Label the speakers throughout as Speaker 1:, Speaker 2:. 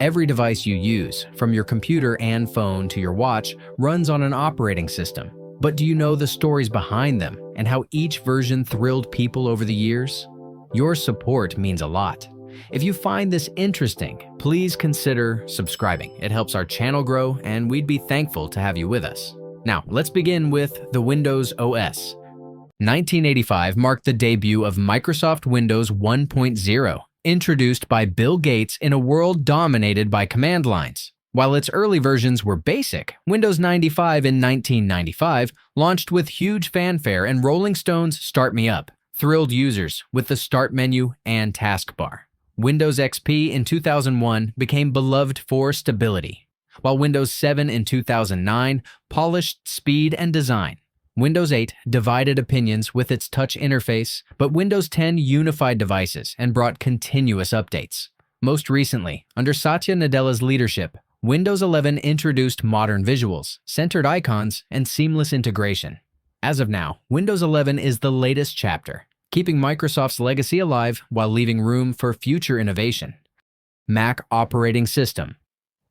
Speaker 1: Every device you use, from your computer and phone to your watch, runs on an operating system. But do you know the stories behind them and how each version thrilled people over the years? Your support means a lot. If you find this interesting, please consider subscribing. It helps our channel grow, and we'd be thankful to have you with us. Now, let's begin with the Windows OS. 1985 marked the debut of Microsoft Windows 1.0, introduced by Bill Gates in a world dominated by command lines. While its early versions were basic, Windows 95 in 1995 launched with huge fanfare, and Rolling Stone's Start Me Up thrilled users with the Start menu and taskbar. Windows XP in 2001 became beloved for stability, while Windows 7 in 2009 polished speed and design. Windows 8 divided opinions with its touch interface, but Windows 10 unified devices and brought continuous updates. Most recently, under Satya Nadella's leadership, Windows 11 introduced modern visuals, centered icons, and seamless integration. As of now, Windows 11 is the latest chapter, keeping Microsoft's legacy alive while leaving room for future innovation. Mac operating system.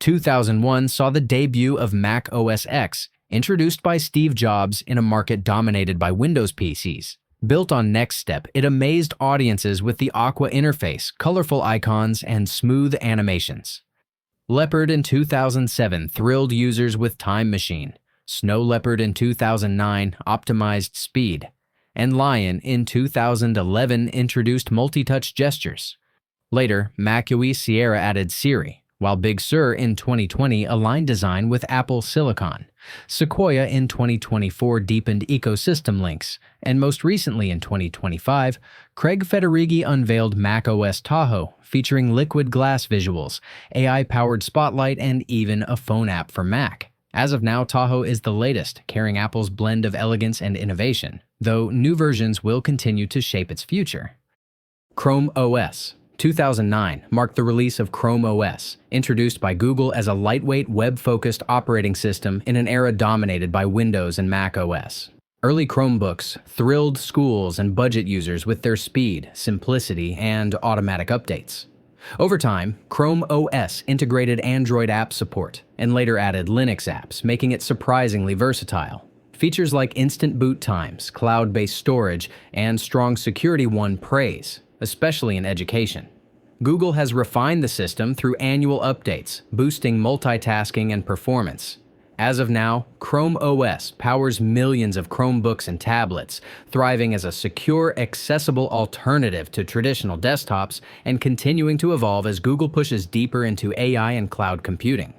Speaker 1: 2001 saw the debut of macOS X, introduced by Steve Jobs in a market dominated by Windows PCs. Built on Next Step, it amazed audiences with the Aqua interface, colorful icons, and smooth animations. Leopard in 2007 thrilled users with Time Machine. Snow Leopard in 2009 optimized speed. And Lion in 2011 introduced multi-touch gestures. Later, macOS Sierra added Siri, while Big Sur in 2020 aligned design with Apple Silicon. Sequoia in 2024 deepened ecosystem links, and most recently in 2025, Craig Federighi unveiled macOS Tahoe, featuring liquid glass visuals, AI-powered Spotlight, and even a phone app for Mac. As of now, Tahoe is the latest, carrying Apple's blend of elegance and innovation, though new versions will continue to shape its future. Chrome OS. 2009 marked the release of Chrome OS, introduced by Google as a lightweight, web-focused operating system in an era dominated by Windows and Mac OS. Early Chromebooks thrilled schools and budget users with their speed, simplicity, and automatic updates. Over time, Chrome OS integrated Android app support and later added Linux apps, making it surprisingly versatile. Features like instant boot times, cloud-based storage, and strong security won praise, especially in education. Google has refined the system through annual updates, boosting multitasking and performance. As of now, Chrome OS powers millions of Chromebooks and tablets, thriving as a secure, accessible alternative to traditional desktops and continuing to evolve as Google pushes deeper into AI and cloud computing.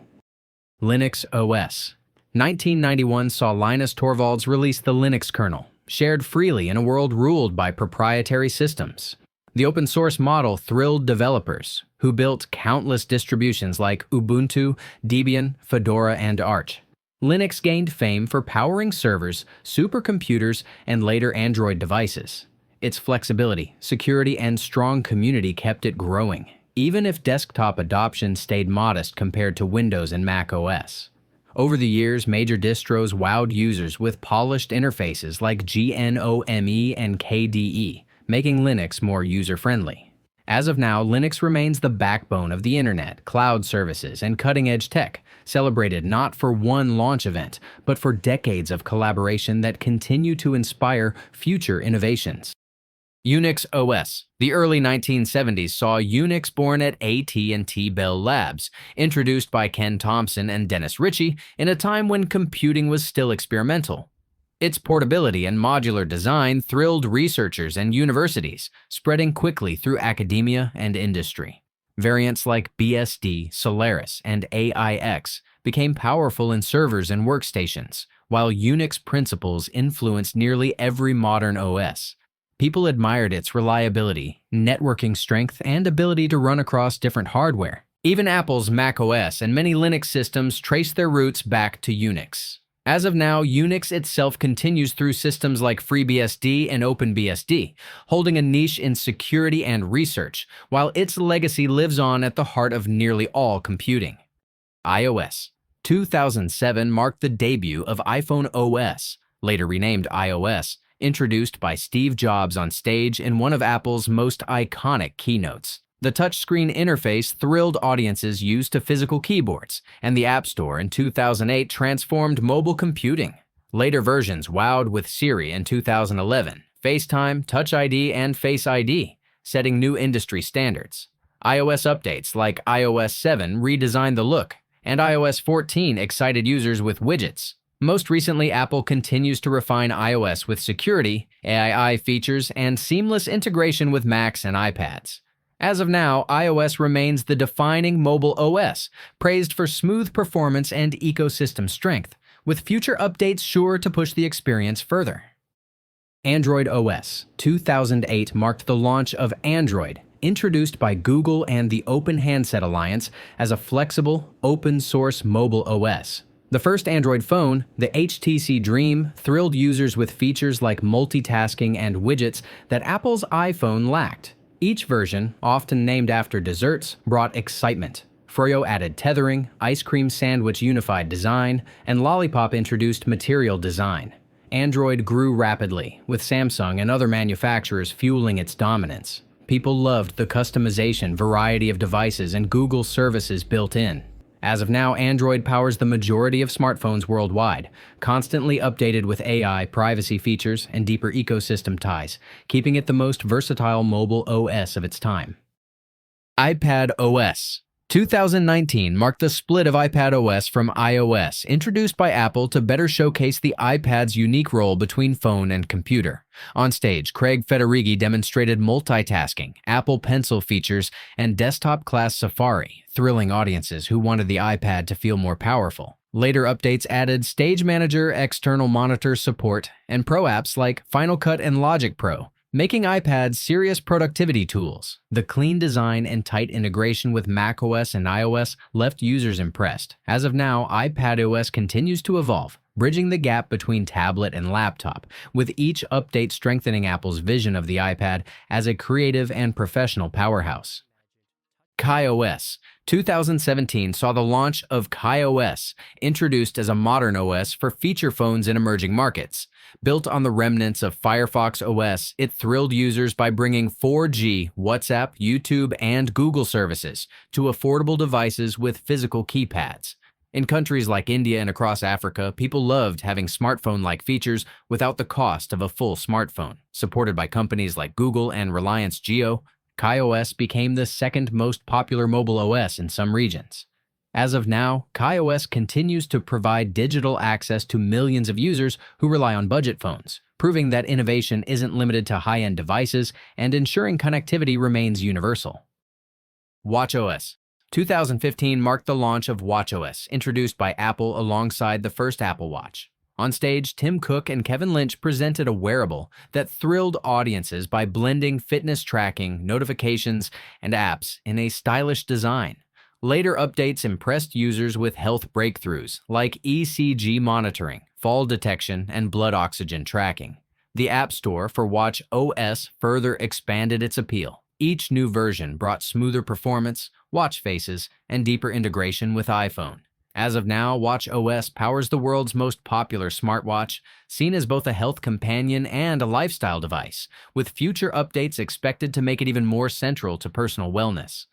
Speaker 1: Linux OS. 1991 saw Linus Torvalds release the Linux kernel, shared freely in a world ruled by proprietary systems. The open-source model thrilled developers, who built countless distributions like Ubuntu, Debian, Fedora, and Arch. Linux gained fame for powering servers, supercomputers, and later Android devices. Its flexibility, security, and strong community kept it growing, even if desktop adoption stayed modest compared to Windows and Mac OS. Over the years, major distros wowed users with polished interfaces like GNOME and KDE, making Linux more user-friendly. As of now, Linux remains the backbone of the internet, cloud services, and cutting-edge tech, celebrated not for one launch event, but for decades of collaboration that continue to inspire future innovations. Unix OS. The early 1970s saw Unix born at AT&T Bell Labs, introduced by Ken Thompson and Dennis Ritchie in a time when computing was still experimental. Its portability and modular design thrilled researchers and universities, spreading quickly through academia and industry. Variants like BSD, Solaris, and AIX became powerful in servers and workstations, while Unix principles influenced nearly every modern OS. People admired its reliability, networking strength, and ability to run across different hardware. Even Apple's macOS and many Linux systems trace their roots back to Unix. As of now, Unix itself continues through systems like FreeBSD and OpenBSD, holding a niche in security and research, while its legacy lives on at the heart of nearly all computing. iOS. 2007 marked the debut of iPhone OS, later renamed iOS, introduced by Steve Jobs on stage in one of Apple's most iconic keynotes. The touchscreen interface thrilled audiences used to physical keyboards, and the App Store in 2008 transformed mobile computing. Later versions wowed with Siri in 2011, FaceTime, Touch ID, and Face ID, setting new industry standards. iOS updates like iOS 7 redesigned the look, and iOS 14 excited users with widgets. Most recently, Apple continues to refine iOS with security, AI features, and seamless integration with Macs and iPads. As of now, iOS remains the defining mobile OS, praised for smooth performance and ecosystem strength, with future updates sure to push the experience further. Android OS 2008 marked the launch of Android, introduced by Google and the Open Handset Alliance as a flexible, open-source mobile OS. The first Android phone, the HTC Dream, thrilled users with features like multitasking and widgets that Apple's iPhone lacked. Each version, often named after desserts, brought excitement. Froyo added tethering, Ice Cream Sandwich unified design, and Lollipop introduced material design. Android grew rapidly, with Samsung and other manufacturers fueling its dominance. People loved the customization, variety of devices, and Google services built in. As of now, Android powers the majority of smartphones worldwide, constantly updated with AI, privacy features, and deeper ecosystem ties, keeping it the most versatile mobile OS of its time. iPadOS 2019 marked the split of iPadOS from iOS, introduced by Apple to better showcase the iPad's unique role between phone and computer. On stage, Craig Federighi demonstrated multitasking, Apple Pencil features, and desktop-class Safari, thrilling audiences who wanted the iPad to feel more powerful. Later updates added Stage Manager, external monitor support, and pro apps like Final Cut and Logic Pro, making iPads serious productivity tools. The clean design and tight integration with macOS and iOS left users impressed. As of now, iPadOS continues to evolve, bridging the gap between tablet and laptop, with each update strengthening Apple's vision of the iPad as a creative and professional powerhouse. KaiOS 2017 saw the launch of KaiOS, introduced as a modern OS for feature phones in emerging markets. Built on the remnants of Firefox OS, it thrilled users by bringing 4G, WhatsApp, YouTube, and Google services to affordable devices with physical keypads. In countries like India and across Africa, people loved having smartphone-like features without the cost of a full smartphone. Supported by companies like Google and Reliance Jio, KaiOS became the second most popular mobile OS in some regions. As of now, KaiOS continues to provide digital access to millions of users who rely on budget phones, proving that innovation isn't limited to high-end devices and ensuring connectivity remains universal. WatchOS 2015 marked the launch of WatchOS, introduced by Apple alongside the first Apple Watch. On stage, Tim Cook and Kevin Lynch presented a wearable that thrilled audiences by blending fitness tracking, notifications, and apps in a stylish design. Later updates impressed users with health breakthroughs like ECG monitoring, fall detection, and blood oxygen tracking. The App Store for WatchOS further expanded its appeal. Each new version brought smoother performance, watch faces, and deeper integration with iPhone. As of now, WatchOS powers the world's most popular smartwatch, seen as both a health companion and a lifestyle device, with future updates expected to make it even more central to personal wellness.